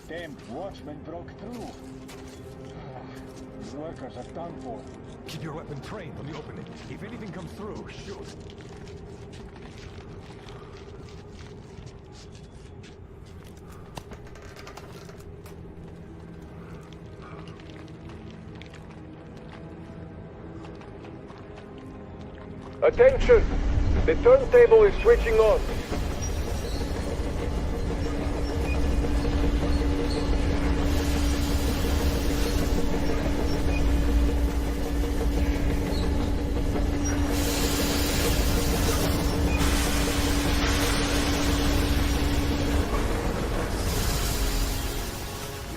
Damn watchmen broke through. These workers are done for. Keep your weapon trained on the opening. If anything comes through, shoot. Attention! The turntable is switching on.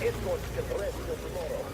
Escorts can rest till tomorrow.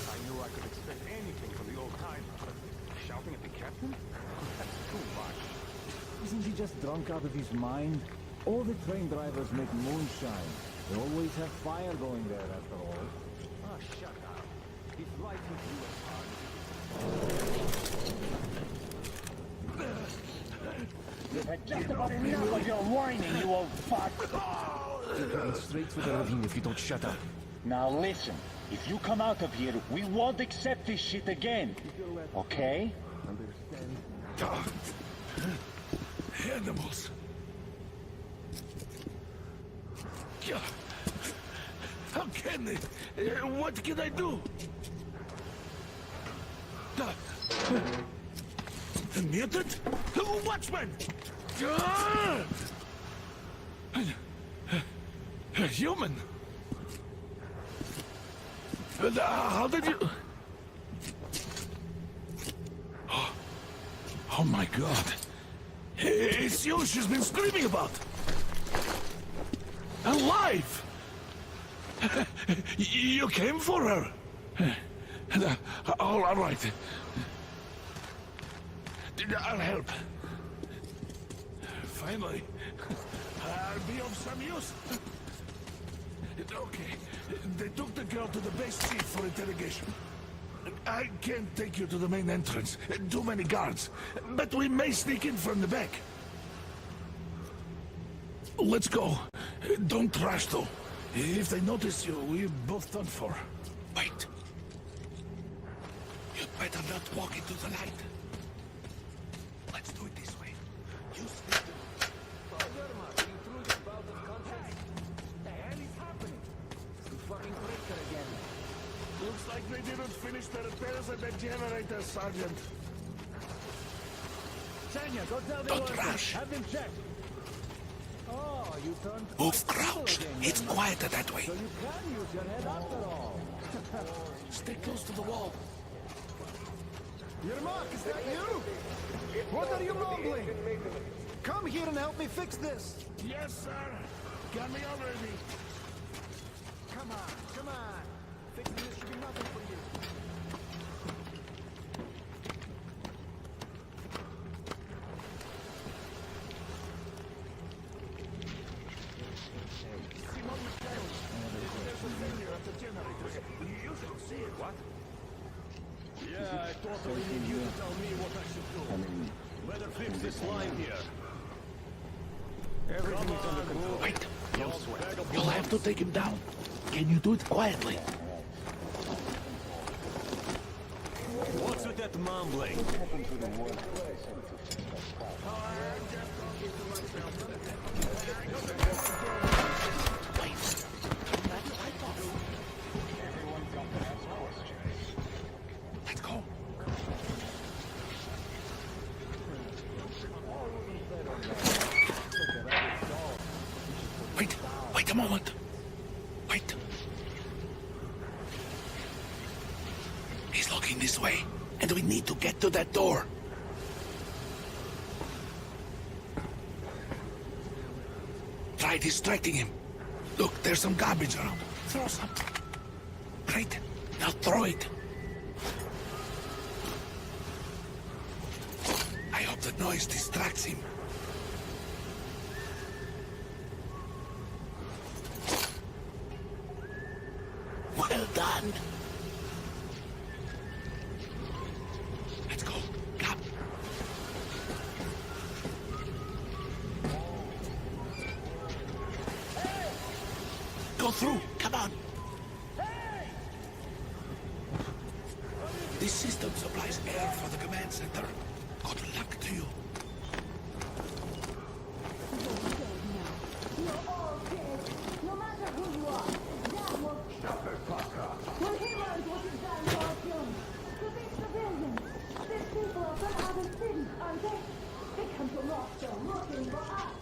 I knew I could expect anything from the old timer, but shouting at the captain? That's too much. Isn't he just drunk out of his mind? All the train drivers make moonshine. They always have fire going there after all. Ah, shut up. He's right with you at heart. You've had just about enough of your whining, you old fuck! You're going straight for the ravine if you don't shut up. Now listen, if you come out of here, we won't accept this shit again. Okay? Understand? Animals. How can they? What can I do? A mutant? Watchman! A human? How did you... Oh my god. It's you she's been screaming about. Alive! You came for her. All right. I'll help. Finally, I'll be of some use. Okay, they took the girl to the base chief for interrogation. I can't take you to the main entrance. Too many guards. But we may sneak in from the back. Let's go. Don't rush, though. If they notice you, we're both done for. Wait. You'd better not walk into the light. Let's do it this way. You sneak in. Looks like they didn't finish the repairs at the generator, Sergeant. Sanya, go tell the Don't workers. rush. Have them checked. Oh, you turned... Move crouched. It's quieter that way. So you can use your head after all. Stay close to the wall. Yermak, is that you? What are you mumbling? Come here and help me fix this. Yes, sir. Got me already. Come on, come on. Fixing this should be nothing for you. What? Yeah, I totally need you to tell me what I should do. Better fix this line here. Everything is under control. Wait. No sweat. You'll have to take him down. Can you do it quietly? What's with that mumbling? Let's go. Wait a moment. Wait. He's looking this way, and we need to get to that door. Try distracting him. Look, there's some garbage around. Throw some. Great. Now throw it. I hope the noise distracts him. Well done. Let's go. Come. Go through. Come on. This system supplies air for the command center. Good luck to you. You're all dead. No matter who you are, Dad will... When he learns what you've done to our children, to these civilians, these people are from other cities, aren't they? They come to Moscow looking for us,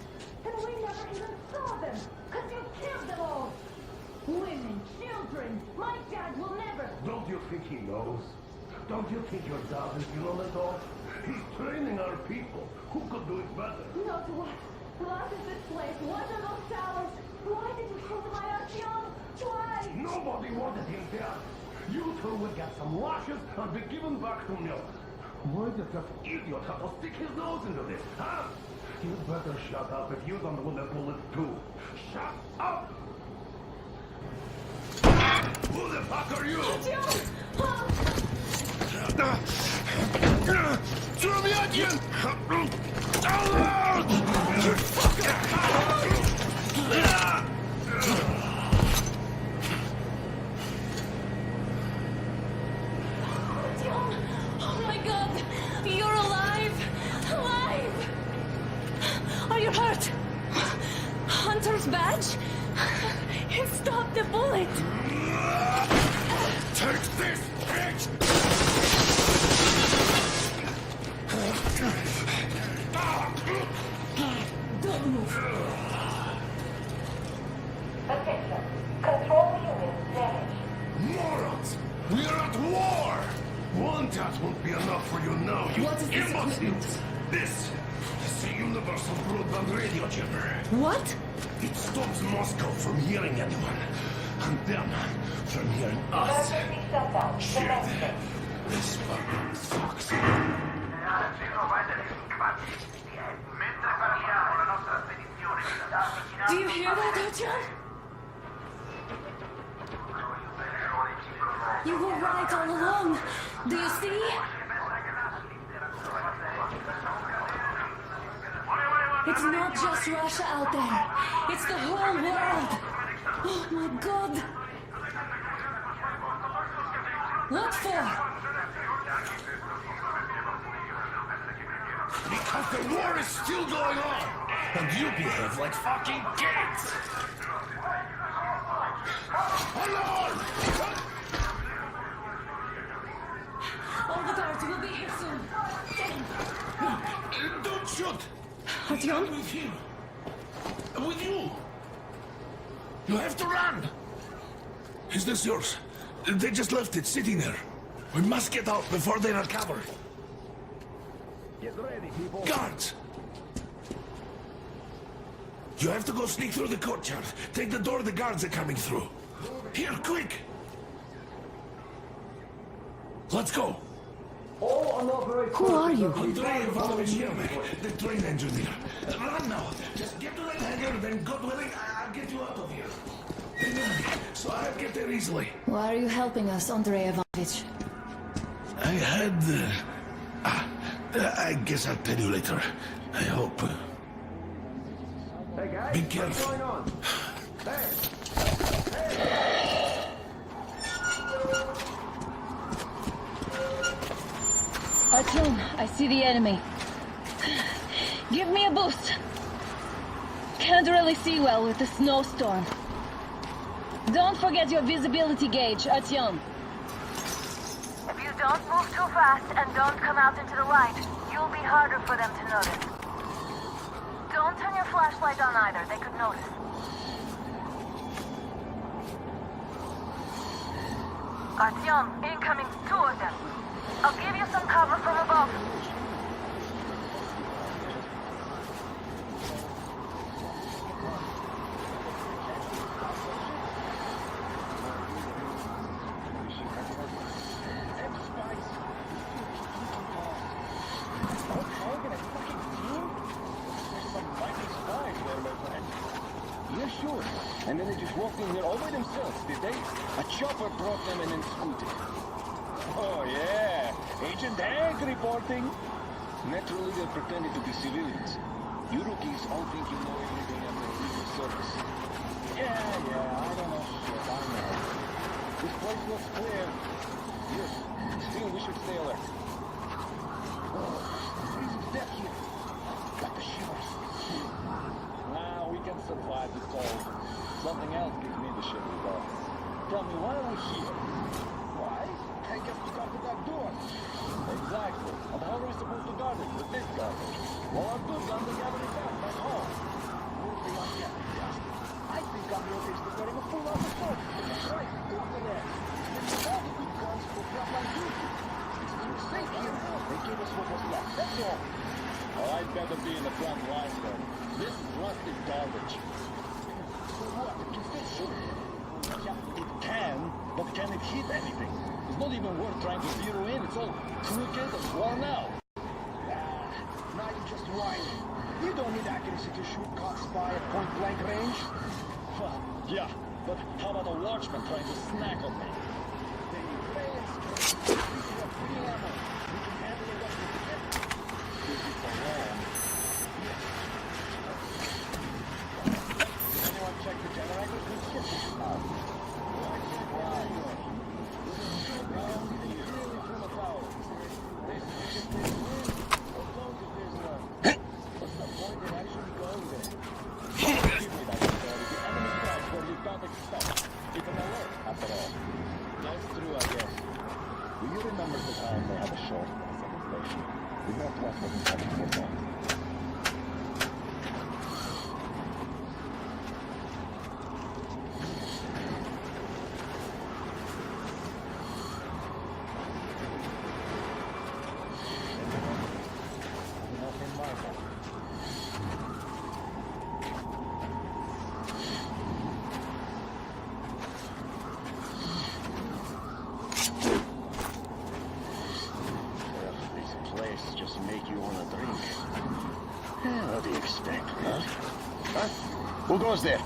and we never even saw them, because you killed them all. Women, children, my dad will never... Don't you think he knows? Don't you think your dad is in on it all? He's training our people. Who could do it better? Not what? What is this place? What are those towers? Why did you shoot my Artyom? Why? Nobody wanted him there. You two would get some lashes and be given back to milk. Why did that idiot have to stick his nose into this, huh? You'd better shut up if you don't want a bullet too. Shut up! Who the fuck are you? Throw me at you! Oh my God! You're alive! Alive! Are you hurt? Hunter's badge? He stopped the bullet! Take this, bitch! Don't move. Attention. Control unit damaged. Morons! We are at war! One task won't be enough for you now, you What is this imbeciles! equipment? This is the Universal Broadband Radio Jammer. What? It stops Moscow from hearing anyone, and them from hearing us. Emergency shutdown. Shit. Commencing. This fucking sucks. Do you hear that, Artyom? You were right all along. Do you see? It's not just Russia out there. It's the whole world. Oh my God. What for? Because the war is still going on, and you behave like fucking kids. Alarm! All the guards will be here soon. Don't shoot! Artyom? I'm with him. With you. You have to run. Is this yours? They just left it sitting there. We must get out before they recover. Get ready, people. Guards! You have to go sneak through the courtyard. Take the door the guards are coming through. Here, quick! Let's go. Who are you? Andrei Ivanovich Yermak, the train engineer. Run now. Just get to that hangar, then God willing, I'll get you out of here. They know me, so I'll get there easily. Why are you helping us, Andrei Ivanovich? I had... I guess I'll tell you later. I hope. Hey guys, Be careful. what's going on? Hey! Artyom, I see the enemy. Give me a boost. Can't really see well with the snowstorm. Don't forget your visibility gauge, Artyom. If you don't move too fast and don't come out into the light, you'll be harder for them to notice. Don't turn your flashlight on either. They could notice. Artyom, incoming, 2 of them. I'll give you some cover from above. and then they just walked in here all by themselves, did they? A chopper brought them and then scooted. Oh, yeah. Agent Hank reporting. Naturally, they pretended to be civilians. You rookies all think you know everything after a week of service. Yeah, I don't know shit, I know. This place looks clear. Yes, still we should stay alert. Oh, freezing death here. Got the shivers. Nah, we can survive the cold. Something else gives me the shivers though. Tell me, why are we here? Why? I guess to guard the back door. Exactly. And how are we supposed to guard it with this garbage? Well, our good guns are gathering back home. We'll be on yet, yes? I think I'm okay preparing a full out assault. Right, go for that. All the good guns will drop on duty. It's too safe here. They gave us what was left, that's all. Well, I'd better be in the front line then. This rust is garbage. So what? It can still shoot. Yeah, it can, but can it hit anything? It's not even worth trying to zero in. It's all crooked and worn out. Now you're just whining. You don't need accuracy to shoot cops by at point-blank range. Yeah, but how about a watchman trying to snack on me? Then you fail and straight. You have free ammo. You can handle the rest of the game. This is for long. Yes. Did anyone check the generator? Good shit this is out. Why? This is shit now. It's really from the tower. This is this win. What goes if there's none? What's the point in actually going there? Give me that story. The enemy strikes where you don't expect. It's an alert, after all. That's true, I guess. Do you remember the time they had a short at the second station? The Northwest wasn't coming for them. Just make you want to drink. Yeah, what do you expect, huh? Huh? Who goes there?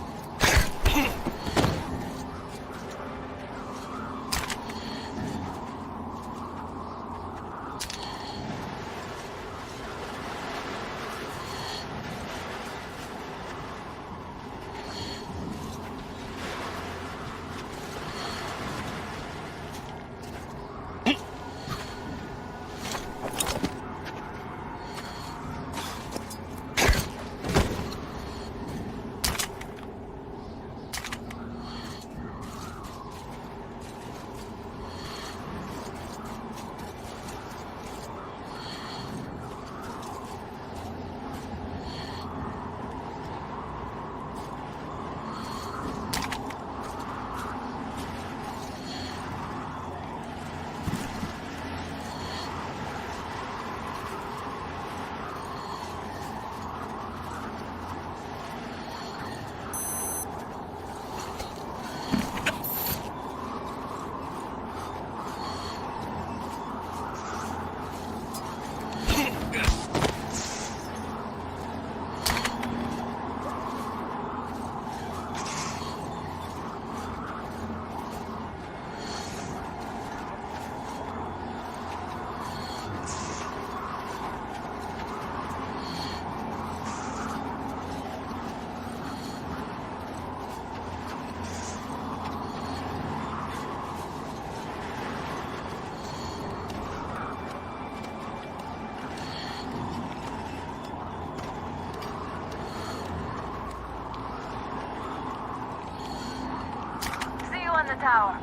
On the tower.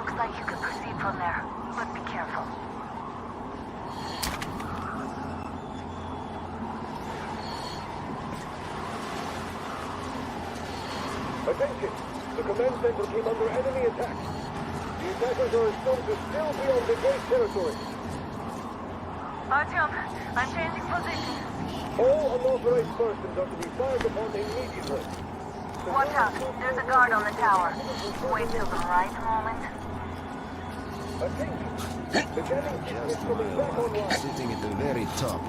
Looks like you can proceed from there, but be careful. Attention! The command center came under enemy attack. The attackers are assumed to still be on the gate territory. Artyom, I'm changing position. All unauthorized persons are to be fired upon immediately. Watch out. There's a guard on the tower. Wait till the right moment. Attention! The jamming kit is coming back online. Sitting at the very top.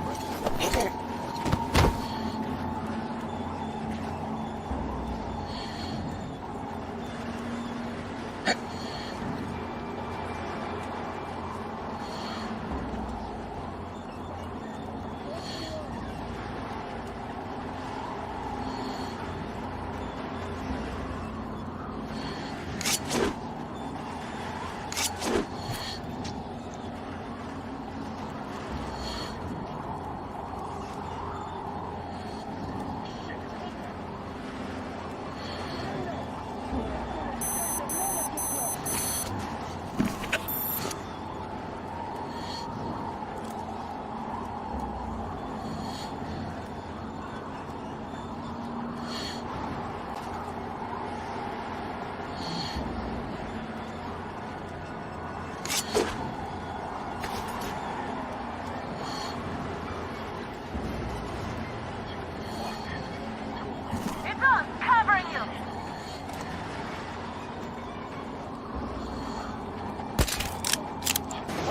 It's on! Covering you!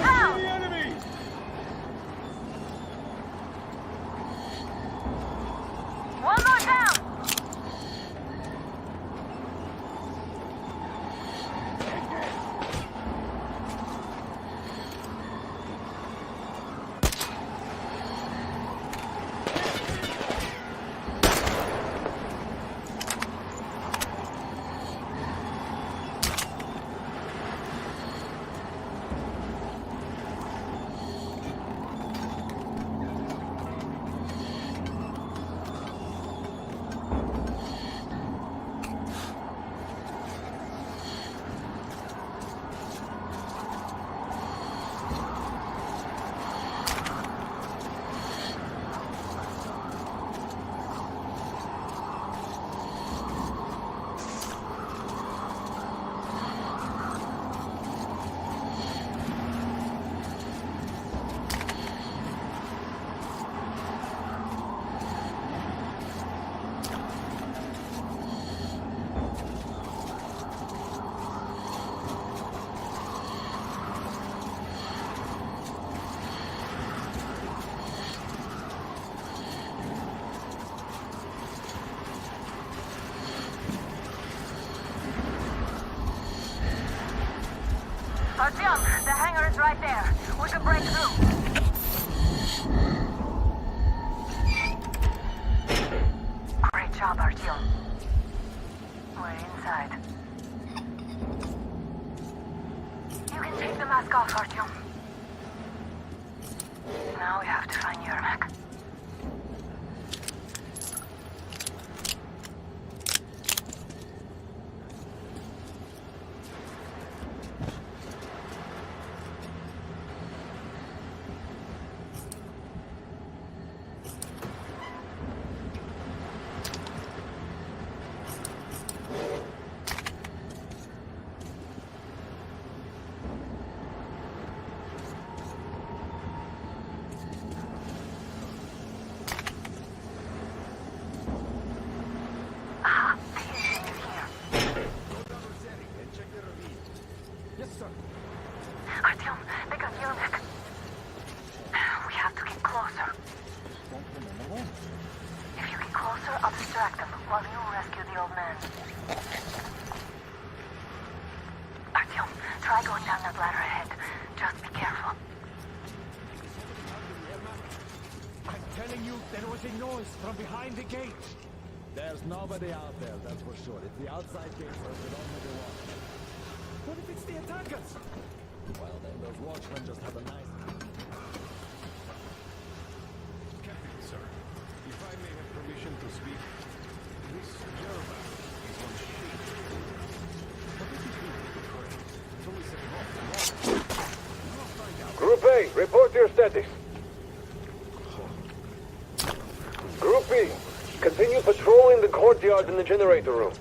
Down! The enemy! One more down! Artyom, the hangar is right there. We can break through. Great job, Artyom. We're inside. You can take the mask off, Artyom. Now we have to find Yermak. Artyom, they got Yermak. We have to get closer. If you get closer, I'll distract them while you rescue the old man. Artyom, try going down that ladder ahead. Just be careful. I'm telling you, there was a noise from behind the gate. There's nobody out there, that's for sure. If the outside gates are open, only one. What if it's the attackers? Well, then those watchmen just have a nice... Captain, sir, if I may have permission to speak, this Yermak is on shape. What did you do with the crane? It's only setting off tomorrow. We'll find out. Group A, report your status. Group B, continue patrolling the courtyard in the generator room.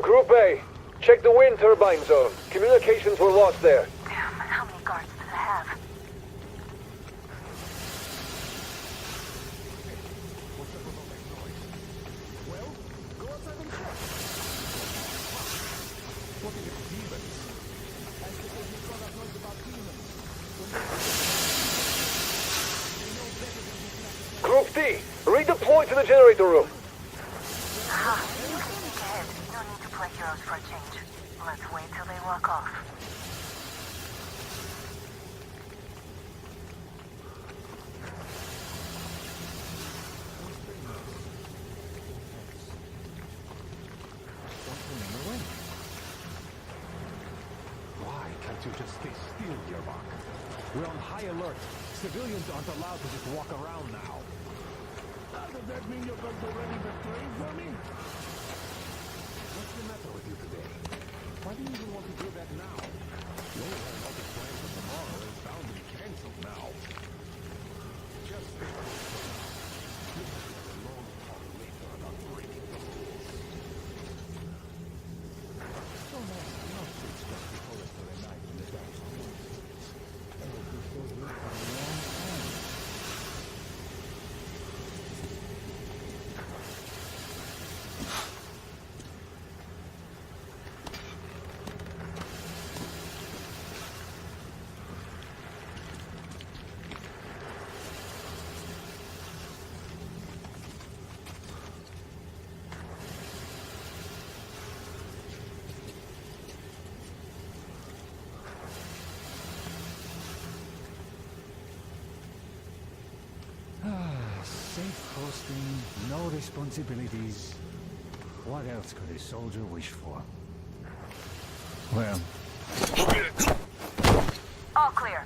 Group A, check the wind turbine zone. Communications were lost there. Damn, how many guards do they have? What's up with all that noise? Well, go outside and check. What is it, demons? That's because you saw that noise about demons. Group D, redeploy to the generator room. Aha, you can sneak ahead. No need to like heroes for a change. Let's wait till they walk off. Why can't you just stay still, Yerbach? We're on high alert. Civilians aren't allowed to just walk around now. Does that mean you're going to ready the train for me? What's the matter with you today? Why do you even want to do that now? You only had all the plans for tomorrow, and it's bound to be cancelled now. Just stay close. We can have a long talk later about breaking the rules. So nice not to just before us for a night in the dark. I will be so here for a long time. Safe hosting, no responsibilities. What else could a soldier wish for? Well, All clear.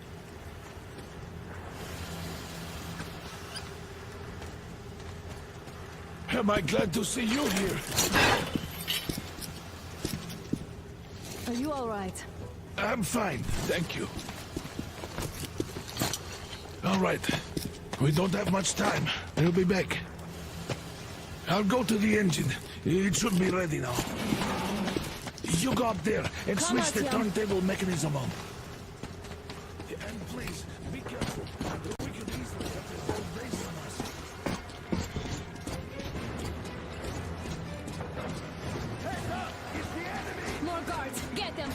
Am I glad to see you here? Are you all right? I'm fine, thank you. All right. We don't have much time. They'll be back. I'll go to the engine. It should be ready now. You go up there and Come switch on, the Tim. turntable mechanism on. And please, be careful. We could easily have the whole base on us. More guards! Get them!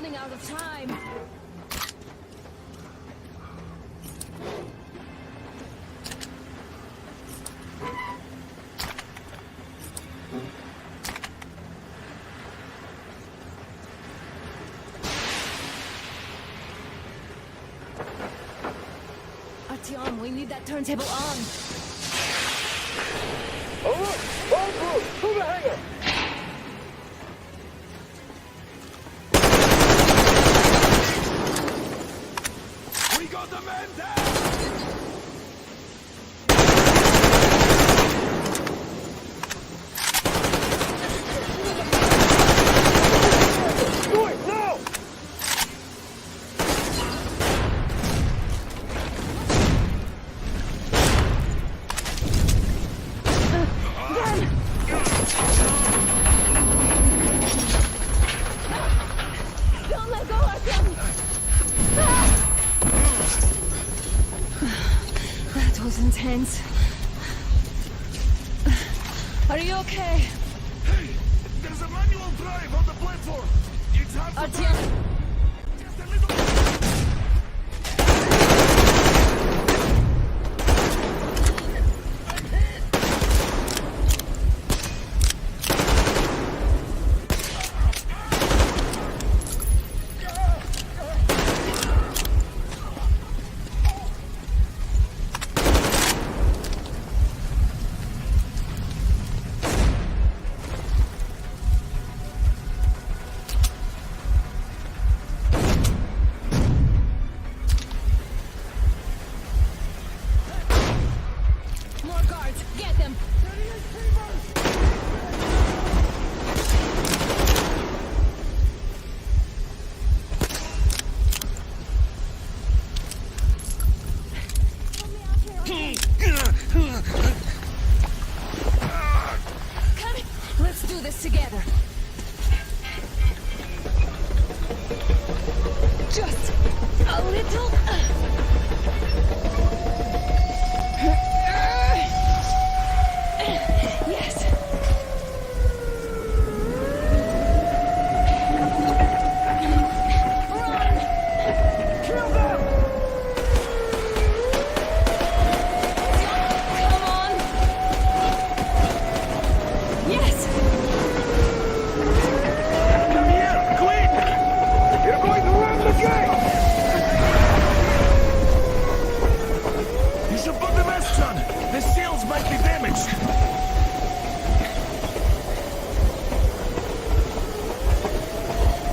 running out of time. Artyom, we need that turntable on. Alert! All crew, to the hangar! We got the man down! Do it, now! Don't let go, Artyom! That was intense. Are you okay? Hey! There's a manual drive on the platform! It's hard to Artyom! turn. Just a little... More guards! Get them! Come in. Let's do this together. Just a little. Yes. Run! Kill them! Come on! Yes! Come here, quick! You're going to run the gate! You should put the masks on! The seals might be damaged!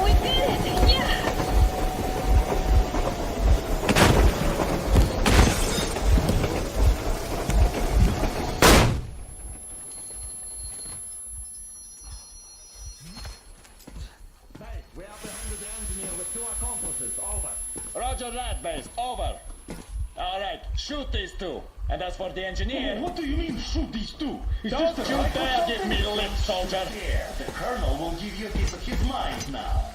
We did it! Yeah! We are behind the engineer with 2 accomplices. Over. Roger that, base. Over. All right, shoot these two. And as for the engineer... What do you mean, shoot these two? Is Don't this the you right dare or give something? me lip, soldier. Here, the Colonel will give you a piece of his mind now.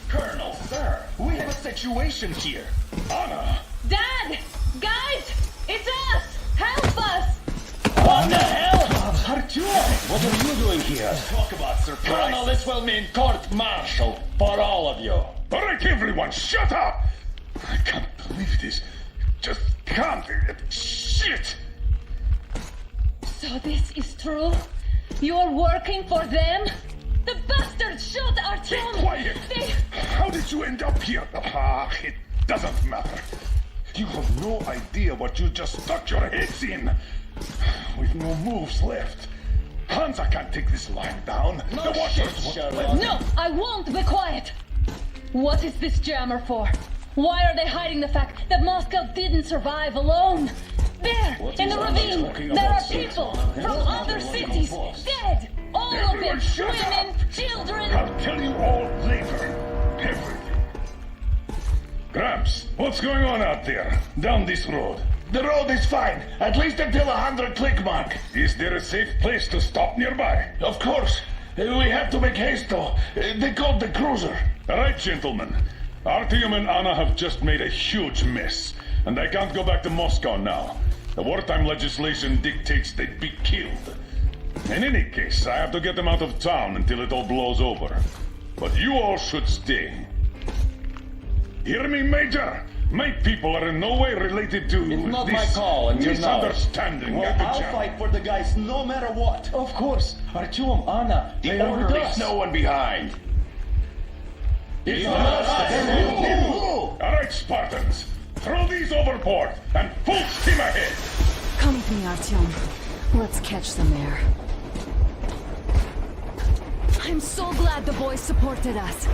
Colonel, sir, we have a situation here. Anna! Dad! Guys! It's us! Help us! What the hell? Artyom, what are you doing here? Talk about surprise. Colonel, this will mean court-martial for all of you. All right, everyone, shut up! I can't believe this. Just can't. Shit! So this is true? You're working for them? The bastards shot Artyom! Quiet! They... How did you end up here? Ah, it doesn't matter. You have no idea what you just stuck your heads in. With no moves left. Hansa can't take this lying down. No the Watchers shit, won't Sherlock. No, I won't be quiet! What is this jammer for? Why are they hiding the fact that Moscow didn't survive alone? There, in the ravine, there are people from other cities, dead! All of Everyone them, shut women, up. children! I'll tell you all later. Everything. Gramps, what's going on out there? Down this road. The road is fine, at least until 100 click mark. Is there a safe place to stop nearby? Of course. We have to make haste though. They called the cruiser. All right, gentlemen. Artyom and Anna have just made a huge mess, and they can't go back to Moscow now. The wartime legislation dictates they'd be killed. In any case, I have to get them out of town until it all blows over. But you all should stay. Hear me, Major? My people are in no way related to It's not this my call until now. misunderstanding Well, at the I'll jam. fight for the guys no matter what. Of course. Artyom, Anna, they are with us. no one behind. It's not us. All right, Spartans. Throw these overboard and full steam ahead. Come with me, Artyom. Let's catch some air. I'm so glad the boys supported us.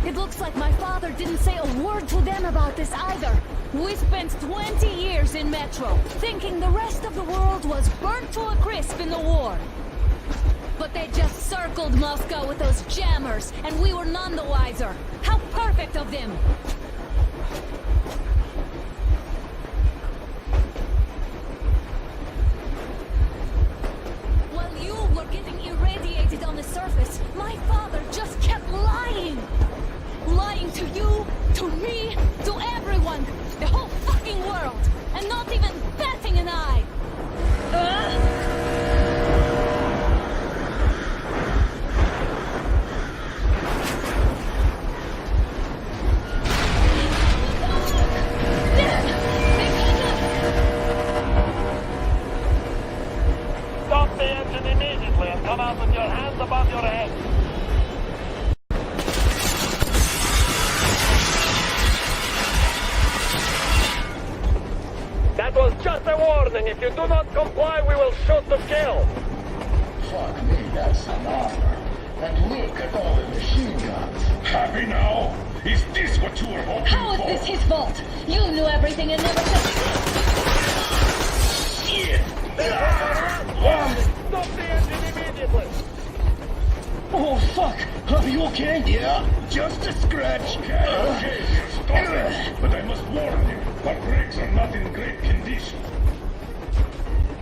It looks like my father didn't say a word to them about this either. We spent 20 years in Metro, thinking the rest of the world was burnt to a crisp in the war. But they just circled Moscow with those jammers, and we were none the wiser. How perfect of them! While you were getting irradiated on the surface, my father just kept lying! Lying to you, to me, to everyone! The whole fucking world! And not even batting an eye! Stop the engine immediately and come out with your hands above your head. That was just a warning. If you do not comply, we will shoot to kill. Fuck me, that's an honor. And look at all the machine guns. Happy now? Is this what you were hoping How is for? this his fault? You knew everything and never said... Shit! Stop the engine immediately. Oh, fuck. Are you okay? Yeah, just a scratch. Okay, stop it. But I must warn you, our brakes are not in great condition.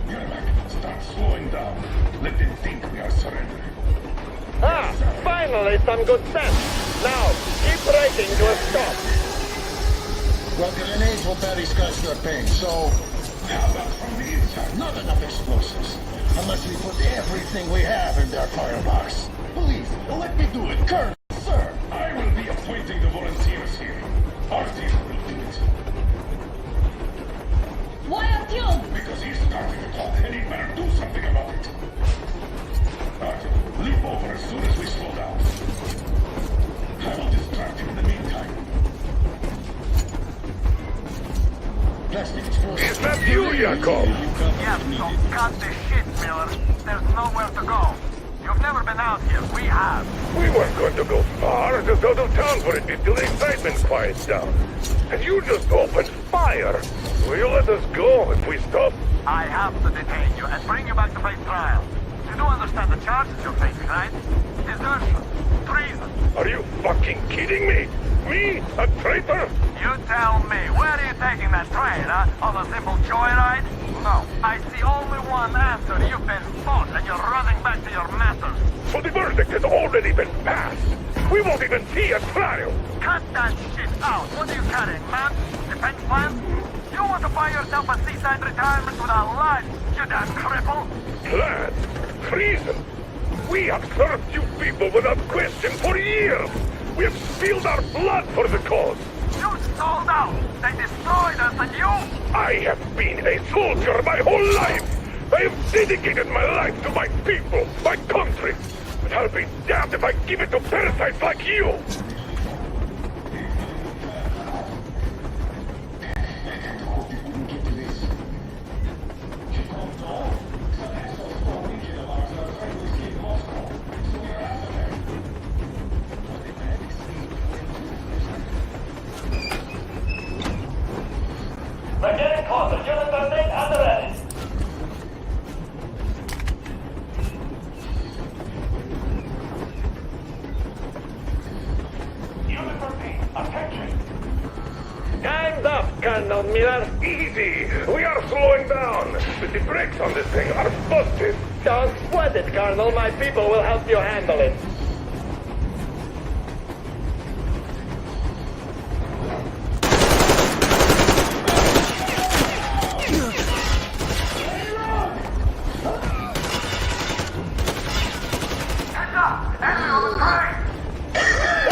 Yermak, start slowing down. Let them think we are surrendering. Ah, finally some good sense. Now, keep braking to a stop. Well, grenades will barely scratch your paint, so... How about from the inside? Not enough explosives. Unless we put everything we have in their firebox. Please, let me do it, Colonel, sir. I will be appointing the volunteers here. Our team will do it. Why Artyom? Because he's starting to talk, and he better do something about it. Artyom, leap over as soon as we slow down. I will distract him in the meantime. Plastic explosives. Is that you, Yakov? Yes, so cut the shit, Miller. There's nowhere to go. You've never been out here. We have. We weren't going to go far, just out of town for a bit till the excitement quiets down. And you just opened fire. Will you let us go if we stop? I have to detain you and bring you back to face trial. You do understand the charges you're facing, right? Desertion, treason. Are you fucking kidding me? Me? A traitor? You tell me, where are you taking that train, huh? On a simple joyride? No, I see only one answer. You've been fought and you're running back to your masters. So the verdict has already been passed. We won't even see a trial. Cut that shit out. What are you carrying, man? Defense plans? You want to buy yourself a seaside retirement without life, you damn cripple? Plan? Treason? We have served you people without question for years. We have spilled our blood for the cause. You sold out. They destroyed us and you... I have been a soldier my whole life. I have dedicated my life to my people, my country. But I'll be damned if I give it to parasites like you. They're getting closer. Units are made and ready. Unit 13, attention. Gangs up, Colonel Miller. Easy. We are slowing down. But the brakes on this thing are busted. Don't sweat it, Colonel. My people will help you handle it. Heads up! Enemy on the train!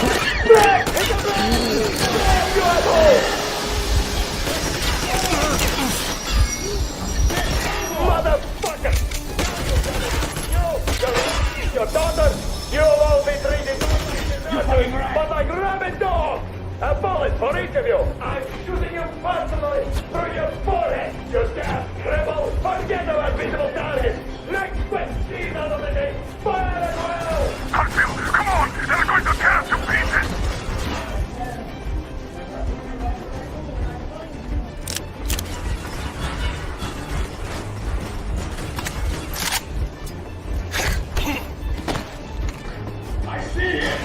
A bullet for each of you! I'm shooting you personally through your forehead, you damn cripple! Forget about visible targets! Let's quit these out of the day! Fire as well! Hartfield, come on! They're going to tear us to pieces! I see it!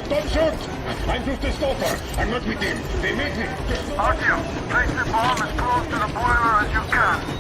Don't shoot! I'm just a stalker. I'm not with him. They made me. Artyom, place the bomb as close to the boiler as you can.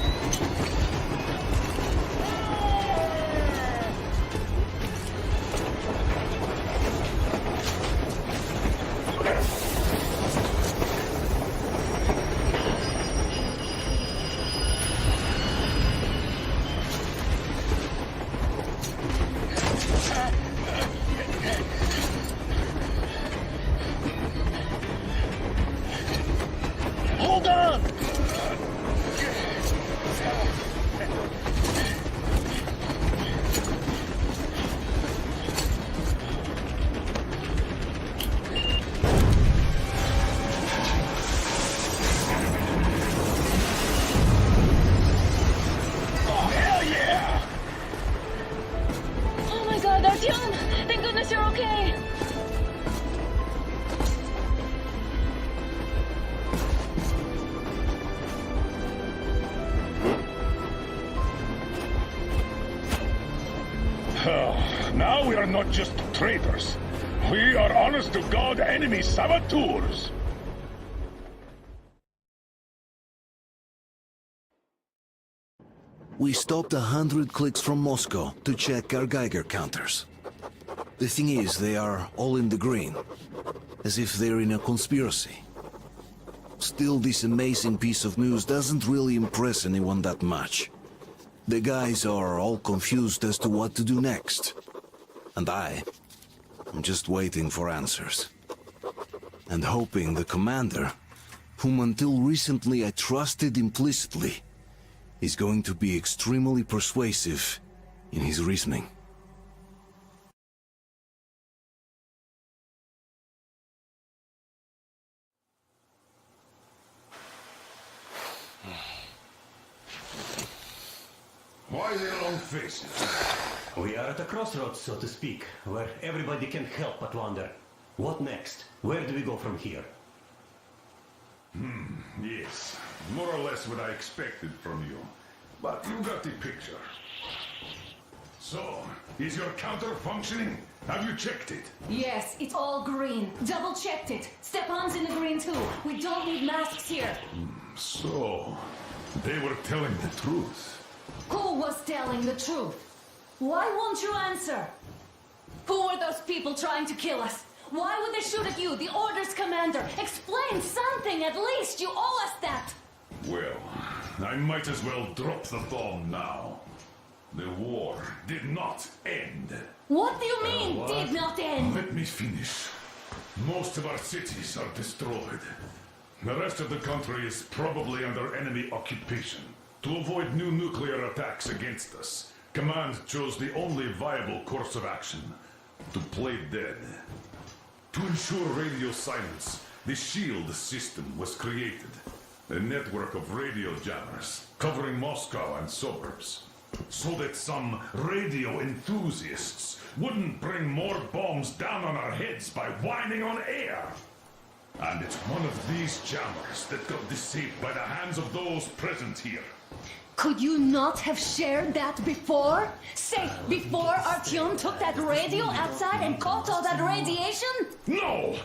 Hold on! Oh my god, Artyom! Thank goodness you're okay! Now we are not just traitors. We are honest-to-God enemy saboteurs. We stopped 100 clicks from Moscow to check our Geiger counters. The thing is, they are all in the green, as if they're in a conspiracy. Still, this amazing piece of news doesn't really impress anyone that much. The guys are all confused as to what to do next. And I'm just waiting for answers. And hoping the commander, whom until recently I trusted implicitly, is going to be extremely persuasive in his reasoning. Why the long faces? We are at a crossroads, so to speak, where everybody can't help but wonder. What next? Where do we go from here? Yes, more or less what I expected from you. But you got the picture. So, is your counter functioning? Have you checked it? Yes, it's all green. Double-checked it. Stepan's in the green too. We don't need masks here. So, they were telling the truth. Who was telling the truth? Why won't you answer? Who were those people trying to kill us? Why would they shoot at you, the Order's commander? Explain something, at least. You owe us that. Well, I might as well drop the bomb now. The war did not end. What do you mean, did not end? Let me finish. Most of our cities are destroyed. The rest of the country is probably under enemy occupation. To avoid new nuclear attacks against us, Command chose the only viable course of action: to play dead. To ensure radio silence, the SHIELD system was created. A network of radio jammers covering Moscow and suburbs. So that some radio enthusiasts wouldn't bring more bombs down on our heads by whining on air. And it's one of these jammers that got deceived by the hands of those present here. Could you not have shared that before? Say, before Artyom took that radio outside and caught all that radiation? No!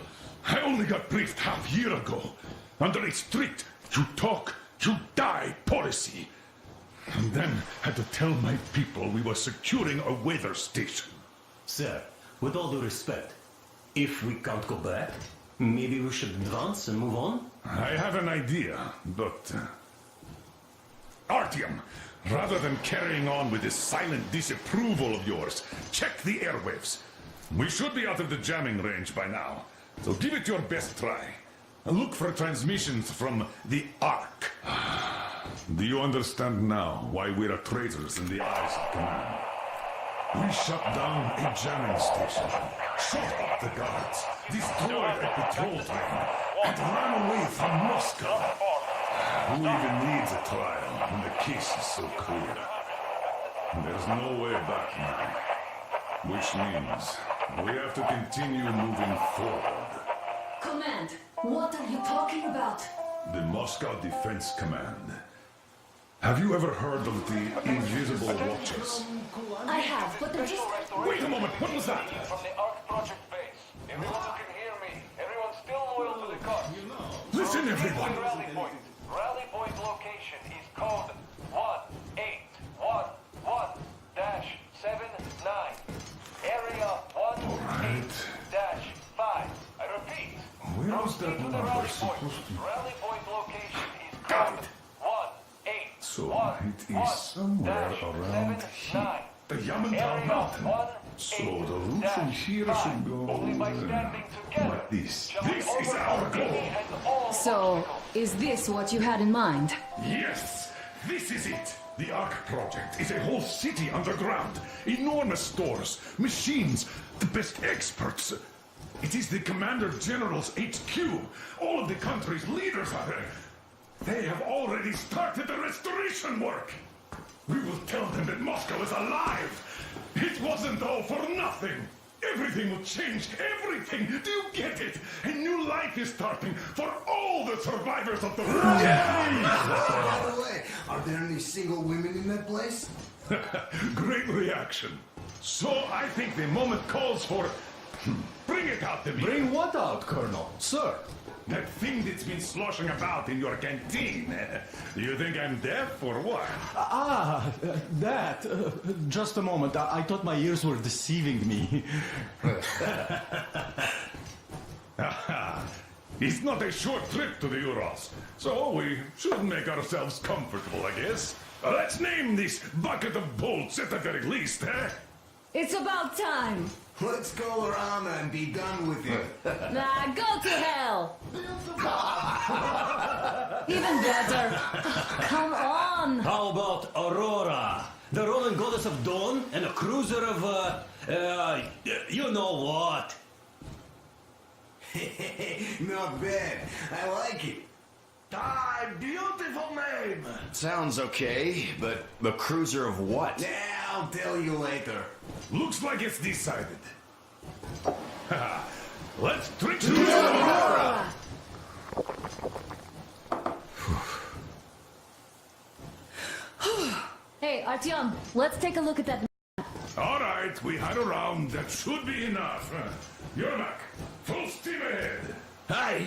I only got briefed half year ago. Under a strict, you talk, you die policy. And then had to tell my people we were securing a weather station. Sir, with all due respect, if we can't go back, maybe we should advance and move on? I have an idea, but... Artyom, rather than carrying on with this silent disapproval of yours, check the airwaves. We should be out of the jamming range by now, so give it your best try. Look for transmissions from the Ark. Do you understand now why we're traitors in the eyes of Command? We shut down a jamming station, shot up the guards, destroyed a patrol train, and ran away from Moscow. Who even needs a trial when the case is so clear? There's no way back now. Which means we have to continue moving forward. Command, what are you talking about? The Moscow Defense Command. Have you ever heard of the Invisible Watches? I have, but they're just... Wait a moment, what was that? From the Ark Project base. Everyone who can hear me. Everyone's still loyal to the cause. Listen, everyone! Rally point. Rally point location is code 1811-79. Area 18-5. I repeat. Where was that Proceed to the number rally supposed point. to be? Rally point location is Got code it. 18. So it is somewhere around here. The Yamantau Mountain. So the route from here should go like this. This is our goal. So, is this what you had in mind? Yes, this is it. The Ark Project is a whole city underground. Enormous stores, machines, the best experts. It is the Commander General's HQ. All of the country's leaders are there. They have already started the restoration work. We will tell them that Moscow is alive. It wasn't all for nothing. Everything will change. Everything. Do you get it? A new life is starting for all the survivors of the war. By the way, are there any single women in that place? Great reaction. So I think the moment calls for... Bring it out to me. Bring what out, Colonel? Sir, That thing that's been sloshing about in your canteen. You think I'm deaf or what? That. Just a moment. I thought my ears were deceiving me. It's not a short trip to the Urals, so we should make ourselves comfortable, I guess. Let's name this bucket of bolts at the very least, eh? It's about time. Let's call her Anna and be done with it. Nah, go to hell. Even better. Come on. How about Aurora? The Roman goddess of dawn and a cruiser of, you know what? Not bad. I like it. Ah, beautiful name. Sounds okay, but the cruiser of what? Yeah, I'll tell you later. Looks like it's decided. Let's drink to Aurora! Hey, Artyom, let's take a look at that. All right, we had a round. That should be enough. Yermak, full steam ahead. Hi!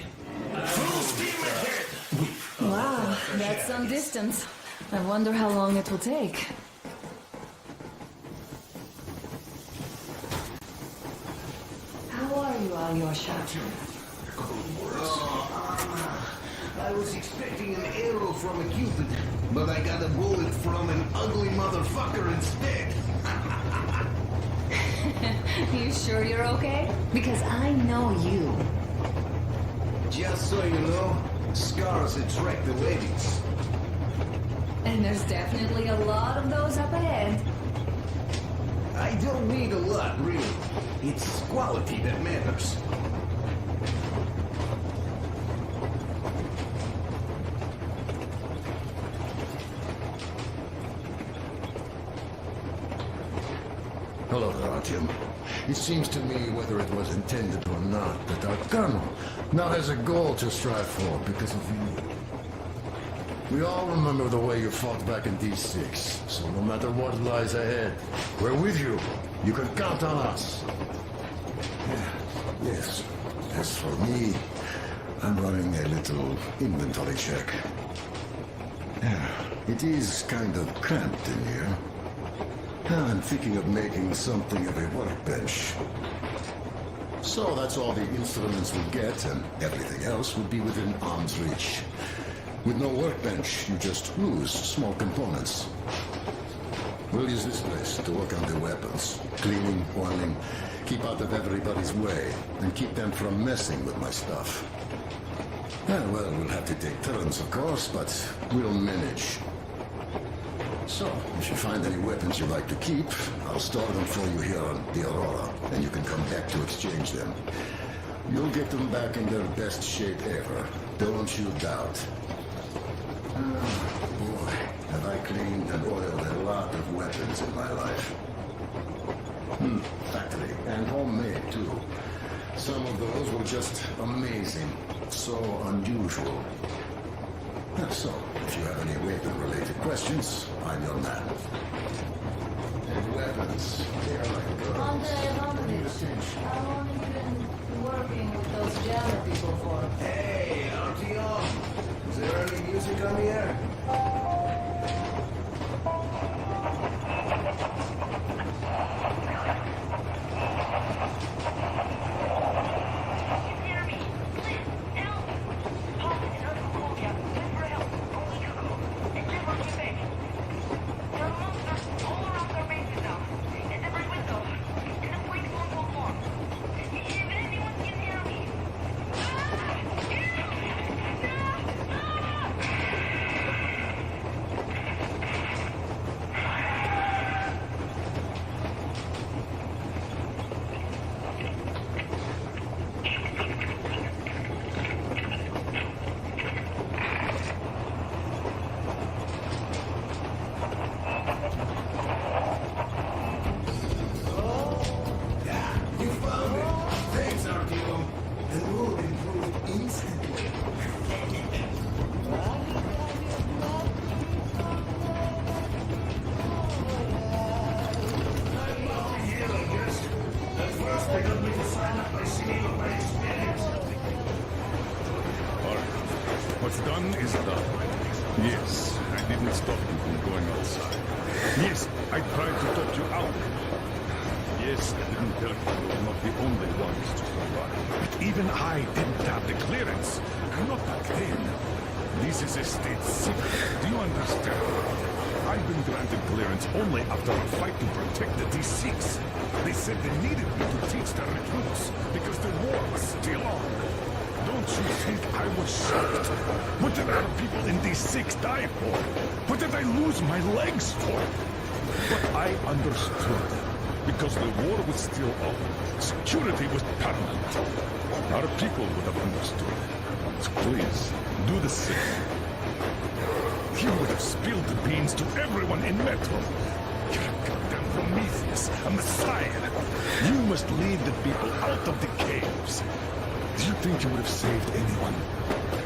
Full steam ahead! Wow, that's some distance. I wonder how long it will take. How are you, Alyosha? I was expecting an arrow from a cupid, but I got a bullet from an ugly motherfucker instead. You sure you're okay? Because I know you. Just so you know, scars attract the ladies. And there's definitely a lot of those up ahead. I don't need a lot, really. It's quality that matters. Hello there, Artyom. It seems to me, whether it was intended or not, that our colonel now has a goal to strive for because of you. We all remember the way you fought back in D6, so no matter what lies ahead, we're with you. You can count on us. Yes. As for me, I'm running a little inventory check. It is kind of cramped in here. I'm thinking of making something of a workbench. So that's all the instruments we'll get, and everything else will be within arm's reach. With no workbench, you just lose small components. We'll use this place to work on the weapons. Cleaning, oiling, keep out of everybody's way, and keep them from messing with my stuff. Well, we'll have to take turns, of course, but we'll manage. So, if you find any weapons you'd like to keep, I'll store them for you here on the Aurora, and you can come back to exchange them. You'll get them back in their best shape ever. Don't you doubt. Boy, have I cleaned and oiled a lot of weapons in my life. Factory, and homemade, too. Some of those were just amazing. So unusual. So, if you have any weapon-related questions, I'm your man. And weapons, they are like girls. Andrei Ivanovich, how long have you been working with those Jana people for? Hey, Artyom! Is there any music on the air? What's done is done. Yes, I didn't stop you from going outside. Yes, I tried to talk you out. Yes, I didn't tell you you were not the only ones to survive. But even I didn't have the clearance. Not back then. This is a state secret. Do you understand? I've been granted clearance only after a fight to protect the D6. They said they needed me to teach the recruits because the war was still on. Don't you think I was shocked? What did other people in D6 die for? What did I lose my legs for? But I understood. Because the war was still on. Security was paramount. Our people would have understood. So please, do the same. You would have spilled the beans to everyone in Metro. You're a goddamn Prometheus, a messiah. You must lead the people out of the caves. Do you think you would have saved anyone?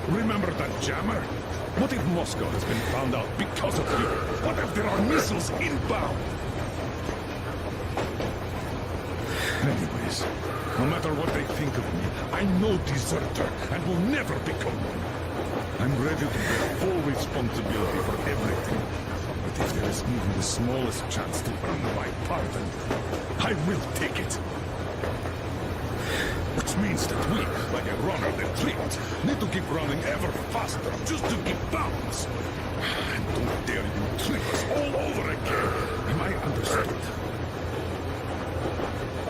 Remember that jammer? What if Moscow has been found out because of you? What if there are missiles inbound? Anyways, no matter what they think of me, I'm no deserter and will never become one. I'm ready to bear full responsibility for everything. But if there is even the smallest chance to earn my pardon, I will take it. Which means that we, like a runner that tripped, need to keep running ever faster just to keep balance. And don't dare you trip us all over again. Am I understood?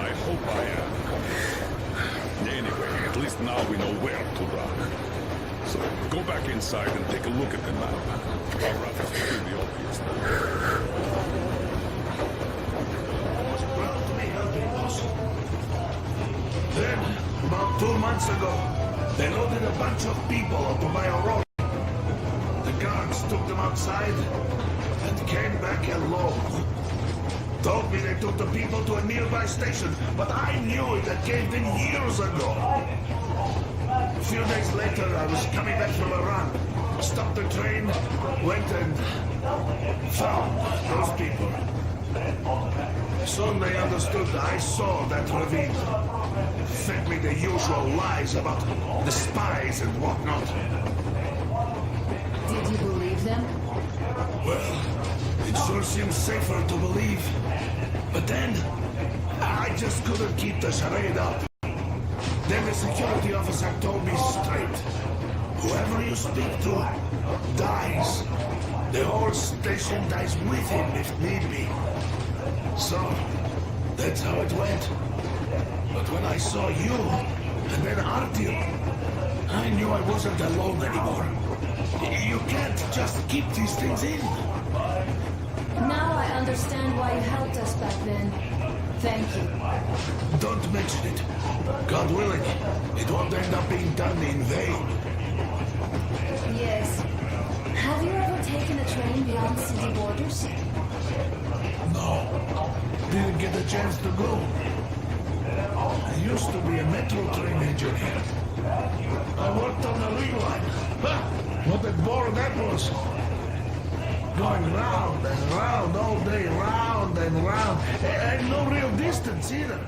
I hope I am. Anyway, at least now we know where to run. So go back inside and take a look at the map. Our route is pretty obvious now. Was proud to be helping, boss. Then, about 2 months ago, they loaded a bunch of people onto my Aurora. The guards took them outside and came back alone. Told me they took the people to a nearby station, but I knew it had caved in years ago. A few days later, I was coming back from a run. Stopped the train, went and found those people. Soon they understood I saw that ravine. Fed me the usual lies about the spies and whatnot. Did you believe them? Well, it sure seems safer to believe. But then, I just couldn't keep the charade up. Then the security officer told me straight. Whoever you speak to dies. The whole station dies with him if need be. So, that's how it went. But when I saw you, and then Artyom, I knew I wasn't alone anymore. You can't just keep these things in. Now I understand why you helped us back then. Thank you. Don't mention it. God willing, it won't end up being done in vain. Yes. Have you ever taken a train beyond city borders? No. Didn't get a chance to go. I used to be a metro train engineer. I worked on the ring line. Ha! What a bore that was. Going round and round all day, round and round. And no real distance either.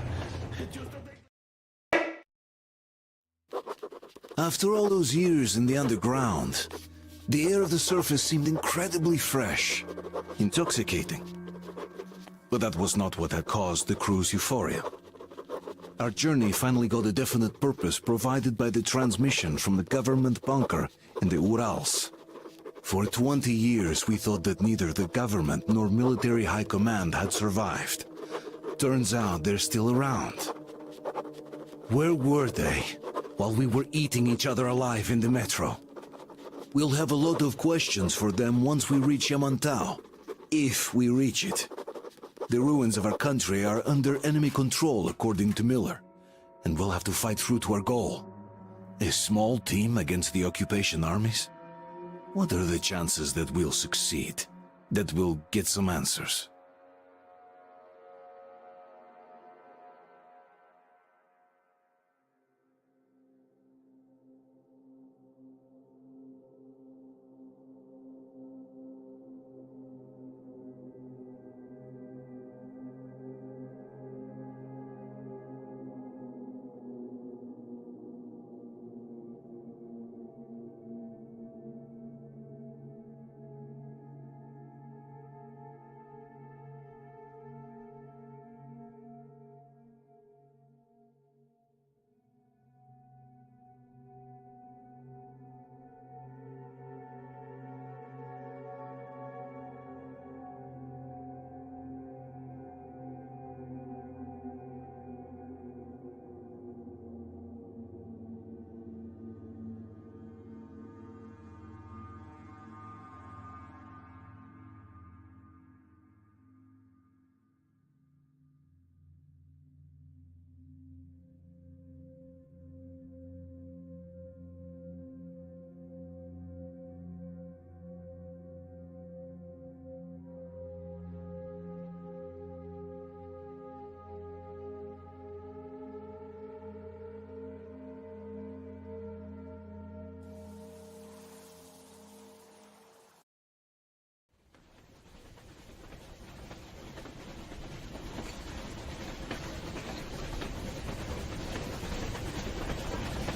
After all those years in the underground, the air of the surface seemed incredibly fresh, intoxicating. But that was not what had caused the crew's euphoria. Our journey finally got a definite purpose provided by the transmission from the government bunker in the Urals. For 20 years we thought that neither the government nor military high command had survived. Turns out they're still around. Where were they while we were eating each other alive in the metro? We'll have a lot of questions for them once we reach Yamantau, if we reach it. The ruins of our country are under enemy control, according to Miller, and we'll have to fight through to our goal. A small team against the occupation armies? What are the chances that we'll succeed? That we'll get some answers?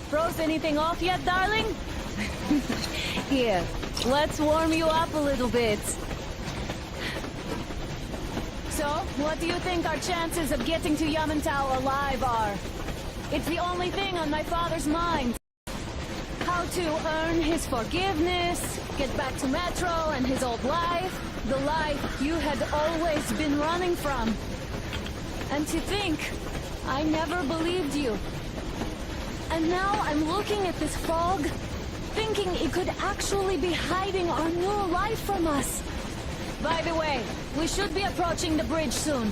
Froze anything off yet, darling? Here, let's warm you up a little bit. So, what do you think our chances of getting to Yamantau alive are? It's the only thing on my father's mind. How to earn his forgiveness, get back to Metro and his old life, the life you had always been running from. And to think, I never believed you. And now I'm looking at this fog, thinking it could actually be hiding our new life from us. By the way, we should be approaching the bridge soon.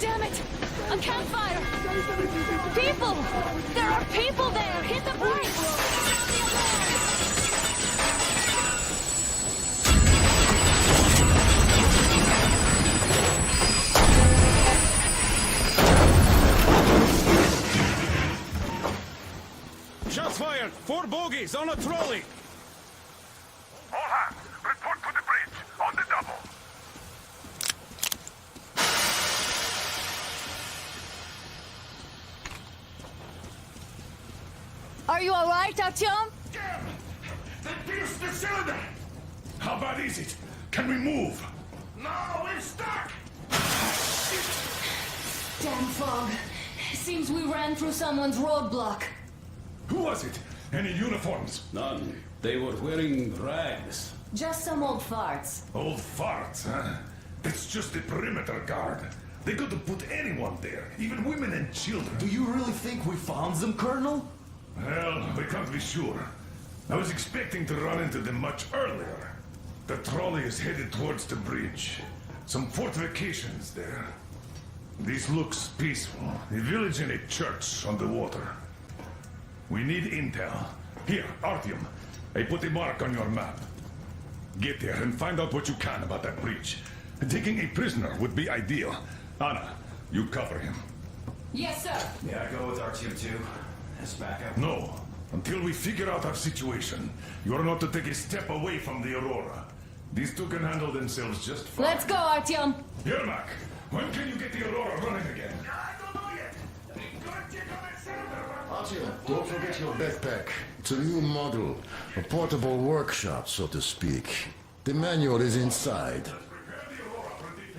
Damn it! A campfire! People! There are people there! Hit the brakes! Shots fired! 4 bogies on a trolley! All hands, report to the bridge, on the double. Are you alright, Artyom? Damn! They pierced the cylinder! How bad is it? Can we move? No, we're stuck! Damn fog. Seems we ran through someone's roadblock. Who was it? Any uniforms? None. They were wearing rags. Just some old farts. Old farts, huh? That's just the perimeter guard. They could have put anyone there, even women and children. Do you really think we found them, Colonel? Well, we can't be sure. I was expecting to run into them much earlier. The trolley is headed towards the bridge. Some fortifications there. This looks peaceful. A village and a church on the water. We need intel. Here, Artyom. I put a mark on your map. Get there and find out what you can about that bridge. Taking a prisoner would be ideal. Anna, you cover him. Yes, sir. Yeah, go with Artyom too. As backup. No. Until we figure out our situation, you are not to take a step away from the Aurora. These two can handle themselves just fine. Let's go, Artyom. Yermak, when can you get the Aurora running again? I don't know yet. Go and check on that cylinder. Artyom, don't forget your backpack. It's a new model. A portable workshop, so to speak. The manual is inside.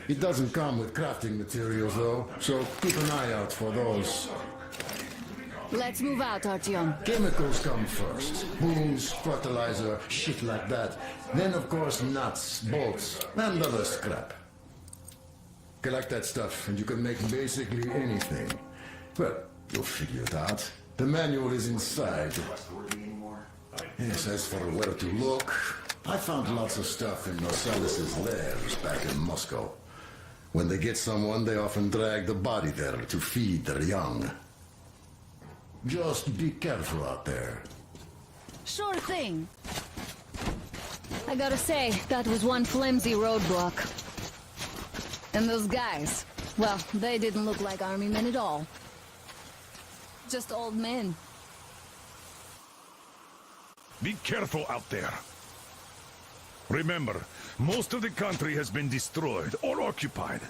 It doesn't come with crafting materials, though, so keep an eye out for those. Let's move out, Artyom. Chemicals come first. Booms, fertilizer, shit like that. Then, of course, nuts, bolts, and other scrap. Collect that stuff, and you can make basically anything. Well, you'll figure it out. The manual is inside. Yes, as for where to look, I found lots of stuff in Norsalis's lairs back in Moscow. When they get someone, they often drag the body there to feed their young. Just be careful out there. Sure thing. I gotta say, that was one flimsy roadblock. And those guys, well, they didn't look like army men at all. Just old men. Be careful out there. Remember, most of the country has been destroyed or occupied.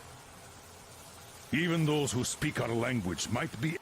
Even those who speak our language might be